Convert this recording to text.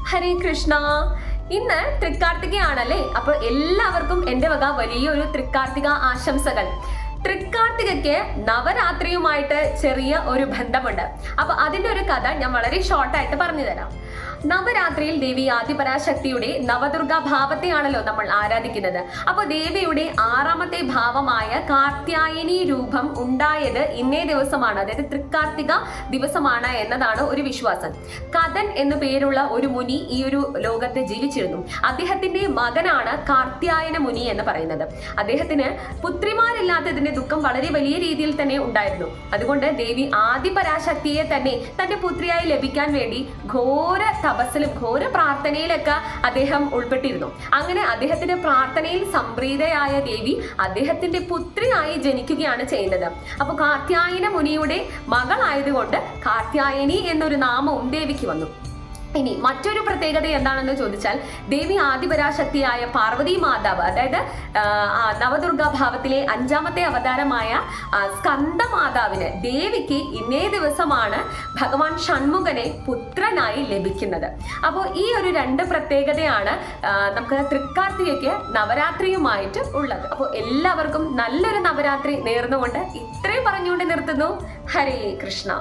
ഹരേ കൃഷ്ണ. ഇന്ന് തൃക്കാർത്തികയാണല്ലേ. അപ്പൊ എല്ലാവർക്കും എൻ്റെ വക വലിയൊരു തൃക്കാർത്തിക ആശംസകൾ. തൃക്കാർത്തികയ്ക്ക് നവരാത്രിയുമായിട്ട് ചെറിയ ഒരു ബന്ധമുണ്ട്. അപ്പൊ അതിന്റെ ഒരു കഥ ഞാൻ വളരെ ഷോർട്ടായിട്ട് പറഞ്ഞു തരാം. നവരാത്രിയിൽ ദേവി ആദിപരാശക്തിയുടെ നവദുർഗ ഭാവത്തെയാണല്ലോ നമ്മൾ ആരാധിക്കുന്നത്. അപ്പോൾ ദേവിയുടെ 6ാമത്തെ ഭാവമായ കാർത്യായനി രൂപം ഉണ്ടായത് ഇന്നേ ദിവസമാണ്, അതായത് തൃക്കാർത്തിക ദിവസമാണ് എന്നതാണ് ഒരു വിശ്വാസം. കഥൻ എന്നു പേരുള്ള ഒരു മുനി ഈ ഒരു ലോകത്ത് ജീവിച്ചിരുന്നു. അദ്ദേഹത്തിന്റെ മകനാണ് കാർത്യായന മുനി എന്ന് പറയുന്നത്. അദ്ദേഹത്തിന് പുത്രിമാരില്ലാത്തതിന്റെ ദുഃഖം വളരെ വലിയ രീതിയിൽ തന്നെ ഉണ്ടായിരുന്നു. അതുകൊണ്ട് ദേവി ആദിപരാശക്തിയെ തന്നെ തന്റെ പുത്രിയായി ലഭിക്കാൻ വേണ്ടി ഘോര തപസ്സിലും ഘോര പ്രാർത്ഥനയിലൊക്കെ അദ്ദേഹം ഉൾപ്പെട്ടിരുന്നു. അങ്ങനെ അദ്ദേഹത്തിന്റെ പ്രാർത്ഥനയിൽ സംപ്രീതയായ ദേവി അദ്ദേഹത്തിന്റെ പുത്രിയായി ജനിക്കുകയാണ് ചെയ്യുന്നത്. അപ്പൊ കാർത്യായന മുനിയുടെ മകളായതുകൊണ്ട് കാർത്യായനി എന്നൊരു നാമവും ദേവിക്ക് വന്നു. ഇനി മറ്റൊരു പ്രത്യേകത എന്താണെന്ന് ചോദിച്ചാൽ, ദേവി ആദിപരാശക്തിയായ പാർവതി മാതാവ്, അതായത് നവദുർഗ ഭാവത്തിലെ 5ാമത്തെ അവതാരമായ സ്കന്ദ മാതാവിന് ദേവിക്ക് ഇന്നേ ദിവസമാണ് ഭഗവാൻ ഷൺമുഖനെ പുത്രനായി ലഭിക്കുന്നത്. അപ്പോൾ ഈ ഒരു 2 പ്രത്യേകതയാണ് നമുക്ക് തൃക്കാർത്തികയ്ക്ക് നവരാത്രിയുമായിട്ട് ഉള്ളത്. അപ്പോൾ എല്ലാവർക്കും നല്ലൊരു നവരാത്രി നേർന്നുകൊണ്ട് ഇത്രയും പറഞ്ഞുകൊണ്ട് നിർത്തുന്നു. ഹരേ കൃഷ്ണ.